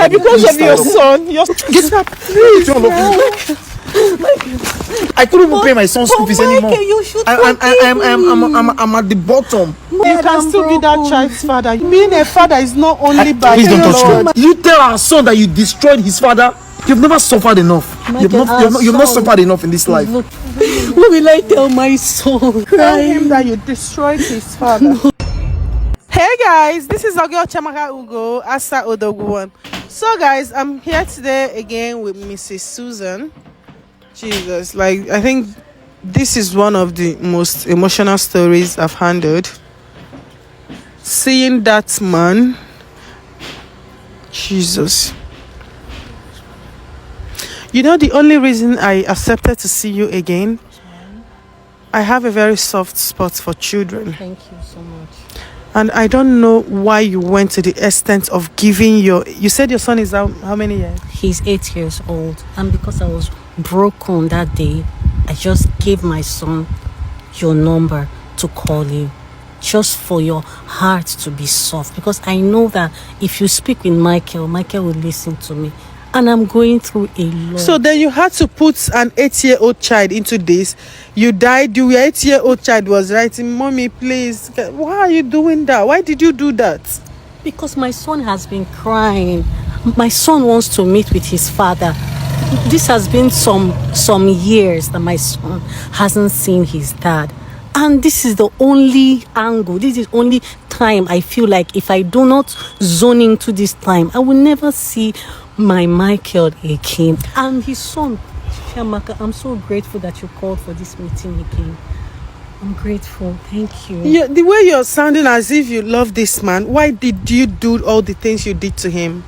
that because of your son, get up, please. I couldn't even pay my son's school fees anymore. You should I'm at the bottom. You can still be that child's father. Being a father is not only by Please don't blood. touch me. You tell our son that you destroyed his father. You've never suffered enough. You've not suffered enough in this life. What will I tell my son? Tell him that you destroyed his father. Hey guys, this is Ogyo Chamaka Ugo, Asa Odoguwan. So guys, I'm here today again with Mrs. Susan. Jesus, like I think this is one of the most emotional stories I've handled. Seeing that man, Jesus. You know, the only reason I accepted to see you again, I have a very soft spot for children. Thank you so much. And I don't know why you went to the extent of giving you said your son is how many years? He's 8 years old. And because I was broken that day, I just gave my son your number to call you. Just for your heart to be soft. Because I know that if you speak with Michael will listen to me. And I'm going through a lot. So then you had to put an 8-year-old child into this. You died. Your 8-year-old child was writing, "Mommy, please." Why are you doing that? Why did you do that? Because my son has been crying. My son wants to meet with his father. This has been some years that my son hasn't seen his dad. And this is the only angle. This is only time I feel like if I do not zone into this time, I will never see my Michael again. And his son, Chiamaka, I'm so grateful that you called for this meeting again. I'm grateful. Thank you. Yeah, the way you're sounding as if you love this man, why did you do all the things you did to him?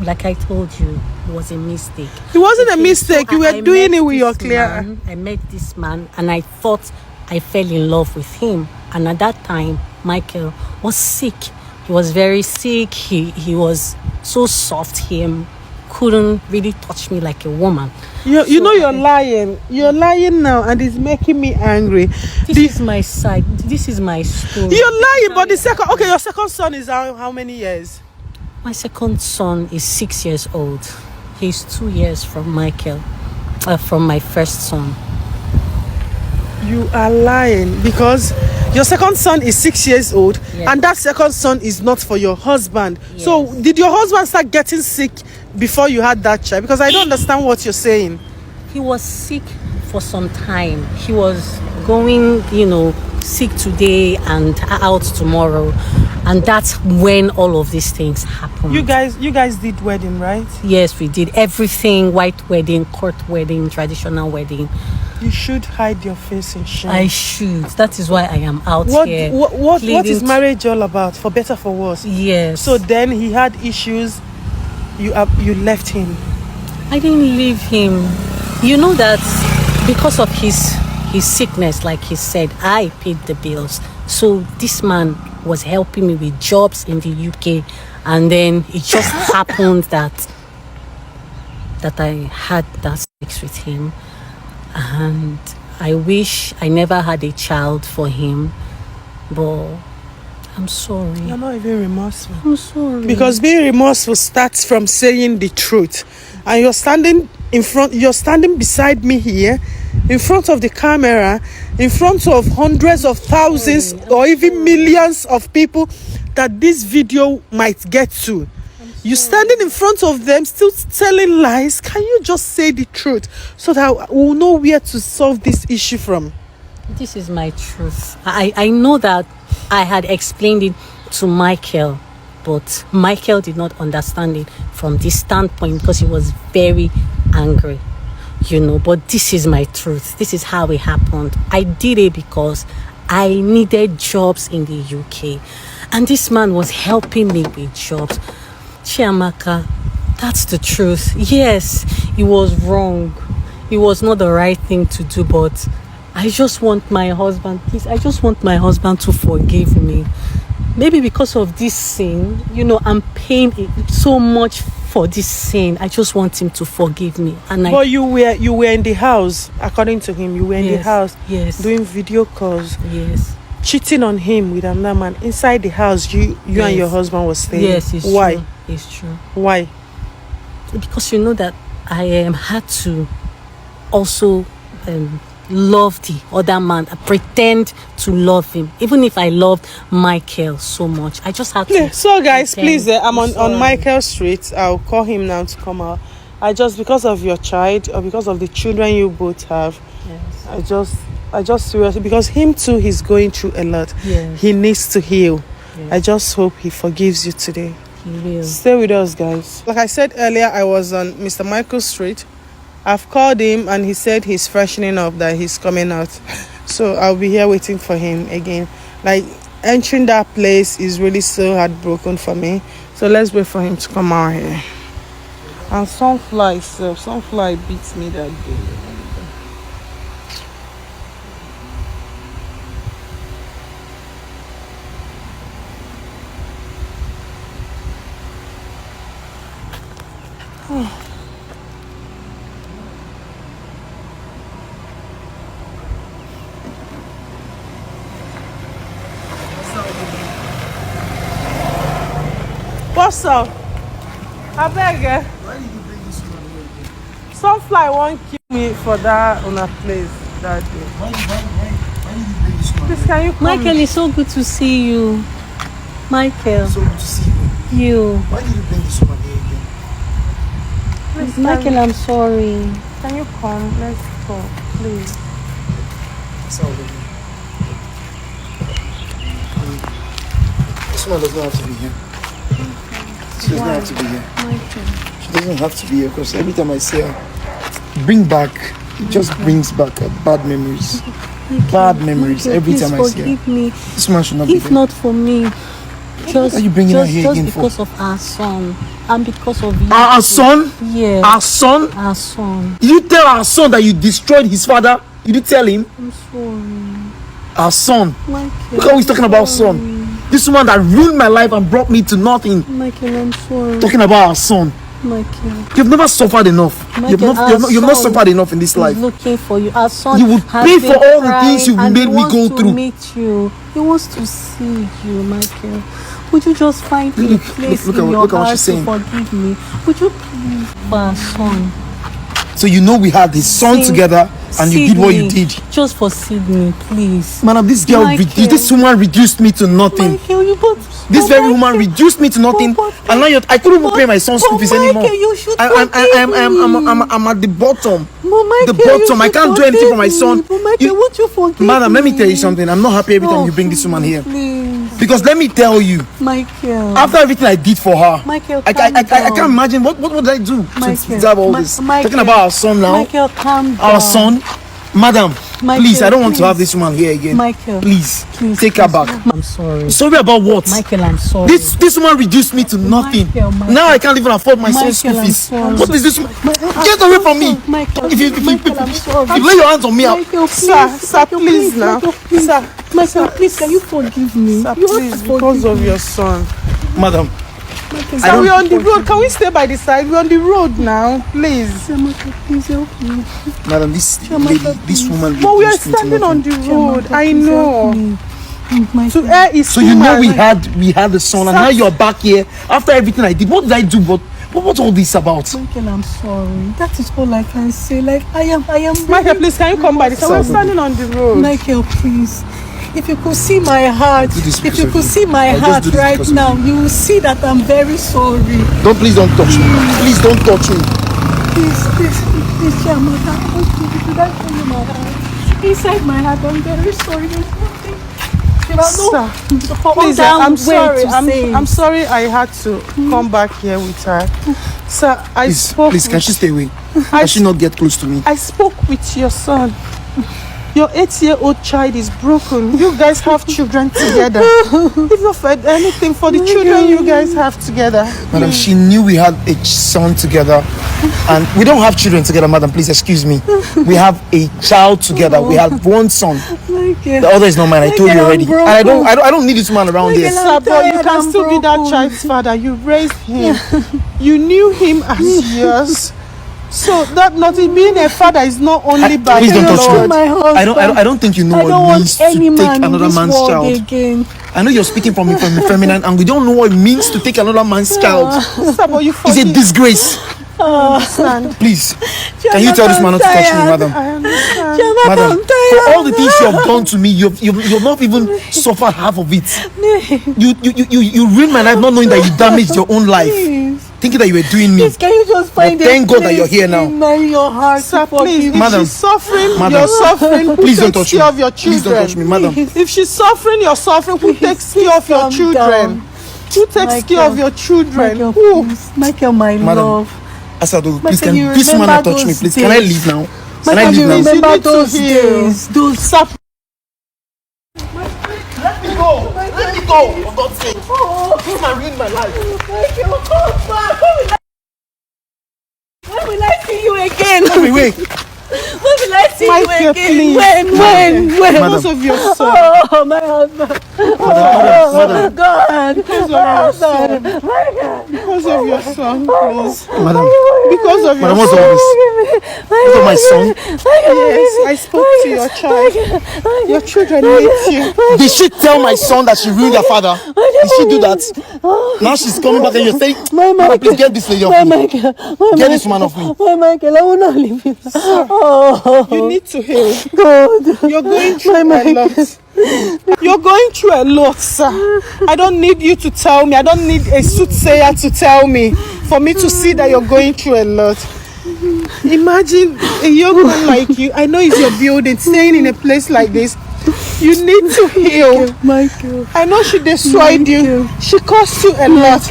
Like I told you, it was a mistake. It wasn't a mistake. So you were doing it with your clear. I met this man and I thought I fell in love with him. And at that time, Michael was sick. He was very sick. He was so soft. He couldn't really touch me like a woman. You know you're lying. You're lying now, and it's making me angry. This is my side. This is my story. You're lying, but your second son is how many years? My second son is 6 years old. He's 2 years from Michael, from my first son. You are lying because your second son is 6 years old, yes. And that second son is not for your husband. Yes. So did your husband start getting sick before you had that child? Because I don't understand what you're saying. He was sick for some time. He was going, sick today and out tomorrow. And that's when all of these things happened. You guys did wedding, right? Yes, we did everything. White wedding, court wedding, traditional wedding. You should hide your face in shame. I should. That is why I am out here. What is marriage all about? For better, for worse? Yes. So then he had issues. You left him. I didn't leave him. You know that because of his sickness, like he said, I paid the bills. So this man was helping me with jobs in the UK, and then it just happened that I had that sex with him. And I wish I never had a child for him, but I'm sorry. You're not even remorseful. I'm sorry. Because being remorseful starts from saying the truth. And you're standing beside me here, in front of the camera, in front of hundreds of thousands or even millions of people that this video might get to. You standing in front of them, still telling lies. Can you just say the truth so that we'll know where to solve this issue from? This is my truth. I know that I had explained it to Michael, but Michael did not understand it from this standpoint because he was very angry, But this is my truth. This is how it happened. I did it because I needed jobs in the UK, and this man was helping me with jobs. Chiamaka, that's the truth. Yes, it was wrong. It was not the right thing to do, but I just want my husband, please, I just want my husband to forgive me. Maybe because of this sin, I'm paying so much for this sin. I just want him to forgive me. But you were in the house, according to him, you were in the house, yes, doing video calls. Yes. Cheating on him with another man inside the house. You and your husband was staying. Yes, it's why? True. It's true. Why? Because you know that I had to also love the other man, pretend to love him, even if I loved Michael so much. I just had to. Yeah. So guys, pretend. please, I'm on Michael Street. I'll call him now to come out. Because of your child, or because of the children you both have, Yes. I just seriously, because him too, he's going through a lot. Yes. He needs to heal. Yes. I just hope he forgives you today. He will. Stay with us, guys. Like I said earlier, I was on Mr. Michael Street. I've called him and he said he's freshening up, that he's coming out. So I'll be here waiting for him again. Like, entering that place is really so heartbroken for me. So let's wait for him to come out here. And Sunfly beats me that day. What's up? I beg you. Why did you bring this woman here again? Sunfly won't kill me for that on a place that day. Why did you bring this woman Please, here? can you come? Michael, it's so good to see you. Michael, So good to see you. you. Why did you bring this woman here again? Please, Michael, I'm sorry. can you come? Let's talk, please. It's all over. This woman does not have to be here. She doesn't have to be here. Michael. She doesn't have to be here because every time I see her, it just brings back bad memories. Bad memories every Please time I see her. forgive me. This woman should not be If there. not for me, just, are you bringing her here just again for? because of our son and because of you. Our son? Yeah. Our son? Our son. Did you tell our son that you destroyed his father? Did you tell him? I'm sorry. Our son. Michael. Look how he's talking about son. This woman that ruined my life and brought me to nothing. Michael, I'm sorry. Talking about our son. Michael. You've never suffered enough. Michael, You've not son suffered enough in this life. He's looking for you. Our son You would has pay been for all the crying things you've and made he me wants go to through. meet you. He wants to see you, Michael. Would you just find a Look, place look in at your what heart she's to saying. forgive me? Would you please, for our son? So you know we had his son Sid- together and you did what you Sydney, did. Just for Sydney, please. Madam, this girl, Michael. this woman reduced me to nothing. Michael, you both. This very woman reduced me to nothing, and now I couldn't even pay my son's school fees anymore. Michael, you should I'm at the bottom. The bottom. I can't do anything for my son. Michael, won't you forgive Madam, let me me? tell you something. I'm not happy every time you bring this woman here. Please, Because let me tell you, Michael. after everything I did for her, Michael, I calm can't down. imagine what did I do to Michael, deserve all this. Michael, Talking about our son now. Michael, calm down. Our son. Madam, Michael, please, I don't want to please. have this woman here again. Michael, Please, please, take her please. back. I'm sorry. Sorry about what? Michael, I'm sorry. This woman reduced me to nothing. Michael, Now I can't even afford my son's school Michael, I'm fees. sorry. What is this? Get away from me! Michael, If you Michael, I'm sorry. lay your hands on me, Michael, please. Sir, Michael, please now. Michael, please. Sir, Michael, please, can you forgive me? sir, You have please, to because forgive of me. your son. madam. Michael, I Sir, don't- we're on the road. Can we stay by the side? We're on the road now, please. Sir, Michael, please help me. Madam, this Michael, lady, this please. woman. But we are reduced me to standing on nothing. the road. Michael, I please help know. me. Michael. To air is So you know human. we had the son, and Sir. now you're back here after everything I did. What did I do? What's all this about? Michael, I'm sorry. That is all I can say. Like I am. Michael, please, can you come by the side? We're Sir. standing on the road. Michael, please. If you could see my heart, Do this if because you of could you. see my I'll just heart do this right because of now, you will see that I'm very sorry. Please don't touch me. Please don't touch me. Please, Chiamaka, I want you to that tell you my heart. Inside my heart, I'm very sorry. There's nothing. Sir, For please, all I'm way sorry. to say. I'm sorry I had to come back here with her. Sir, I spoke. Please, can with- she stay away? I Can she not get close to me? I spoke with your son. Your 8-year-old child is broken. You guys have children together. If not for anything, for the children you guys have together. Madam, she knew we had a son together, and we don't have children together, madam. Please excuse me. We have a child together. We have one son. Michael, The other is not mine. I told you Michael, already. I'm And I don't. broken. I don't need this man around here. Michael, Sir, but you tired, can I'm still be that broken. child's father. You raised him. You knew him as yours. So that not being a father is not only by Please don't the touch Lord. me. My husband. I don't think you know I what don't it want means to any take man in another this man's world child. again. I know you're speaking from a feminine and we don't know what it means to take another man's child. Sister, but you It's a forgive. disgrace. Understand. Please, can you tell this man not to touch me, madam? I understand. Madam, for all the things you have done to me, you've not even suffered half of it. You ruined my life not knowing that you damaged your own life. Thinking that you were doing me. Please, can you just find But thank God that you're here now. in your heart Sir, to please, forgive if Madam. she's suffering, Madam. you're suffering. Who Please don't takes touch care me. of your Please children? don't touch me, madam. If she's suffering, you're suffering. Who takes care of your calm children? down. Who takes care of your children? Michael, Who? please. Michael, my Madam. love. Asado, please Michael, can you this man not remember touch me, those please? Can I days? leave now? Can I Michael, leave you now? remember You need to those heal. days? Those Stop. Let me go. Let me go. For God's sake. This man ruined my life. Michael, come back. When will I see you again? Wait. When will I see Michael, you again? please. When? Because of your son. Oh, my husband. Madam. God. Because of your son. Because of your son, please. Madam. Because of your Madam, what's all son. this? Because of my son? Yes, I spoke to your child. Your children need you. Did she tell my son that she ruined their father? Did she do that? Now she's coming back and you're saying, Madam, please get this lady off me. Get this man off me. My Michael, I will not leave you. Oh, You need to heal. God. You're going through a lot. You're going through a lot, sir. I don't need you to tell me. I don't need a soothsayer to tell me for me to see that you're going through a lot. Imagine a young man like you. I know it's your building, staying in a place like this. You need to heal. Michael. I know she destroyed you. She cost you a lot.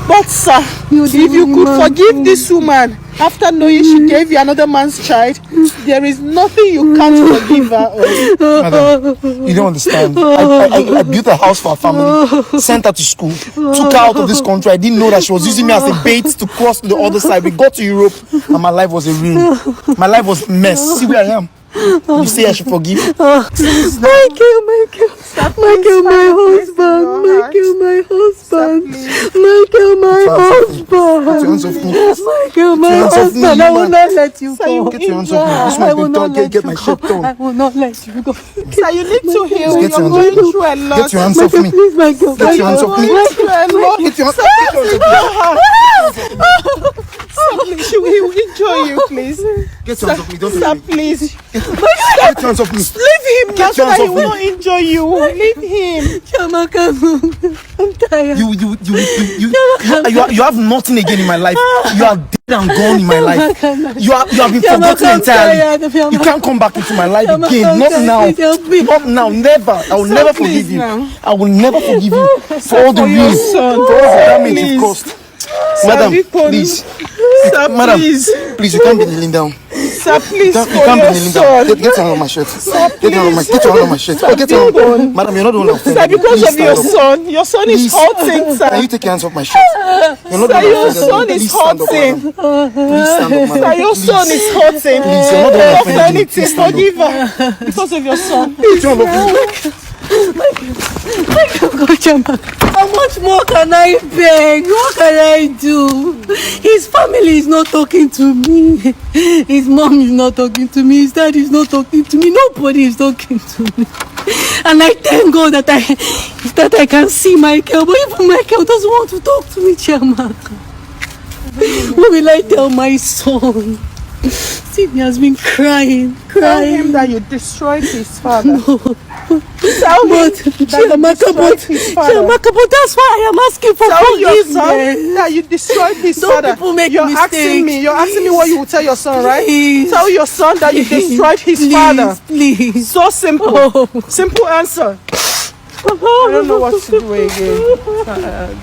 But sir, if you could forgive this woman after knowing she gave you another man's child, there is nothing you can't forgive her of. Madam, you don't understand. I built a house for her family, sent her to school, took her out of this country. I didn't know that she was using me as a bait to cross to the other side. We got to Europe and my life was a ruin. My life was a mess. See where I am. You say I should forgive? Michael, Michael, my husband, Michael, my husband, Michael, my husband, Get your hands off me. Michael, my hands off me, husband. I will man. not let you Sir, go. you Get your hands off me. This I man's will been not talking. let Get my you shirt go. torn. I will not let you go. Sir, you need to heal. Get You're your hands going off me. through a lot. Get your hands off Michael, me. please, Michael, Get your hands off me. Going through a lot. Get your hands Sir, please, he will enjoy you, please. Get your hands off me. Don't Sir, touch me. please. Get your hands off me. Leave him now Get so your that he hands off me. won't enjoy you. Leave him. Chamaka, I'm tired. You have nothing again in my life. You are dead and gone in my life. You have been forgotten entirely. You can't come back into my life again. Not now. Not now. Never. I will never please forgive you. now. I will never forgive you for all the For your ruin, son. for all the damage Please. you've caused. Madam, Bikon. please. Sir, Madam, please. please, you can't be kneeling down. Sir, please, You for can't be your kneeling down. son. Get your hand on my shirt. Get your hand on my shirt. Oh, get your hand. Madam, you're not the one that Sir, offended me. because Please of your stand up. son is Please. hurting, Can sir. you take your hands off my shirt? You're not the Sir, one your that offended son me. is Please stand up, hurting. madam. Please stand up, madam. Sir, your son Please. is hurting. Please, you're not the one that Of offended me. anything, Please stand up. forgive her because of your son. Get your hand off me. How much more can I beg? What can I do? His family is not talking to me. His mom is not talking to me. His dad is not talking to me. Nobody is talking to me. And I thank God that I can see Michael. But even Michael doesn't want to talk to me, Chiamaka. What will I tell my son? Sydney has been crying. Tell him that you destroyed his father. Tell him But that you Chiamaka, destroyed his father. but that's why I am asking for Tell your forgiveness. son that you destroyed his Don't father. people make You're mistakes, asking me what you will tell your son, right? Please. Tell your son that you destroyed his Please, father. Please. So simple. Oh. Simple answer. I don't know what to do again.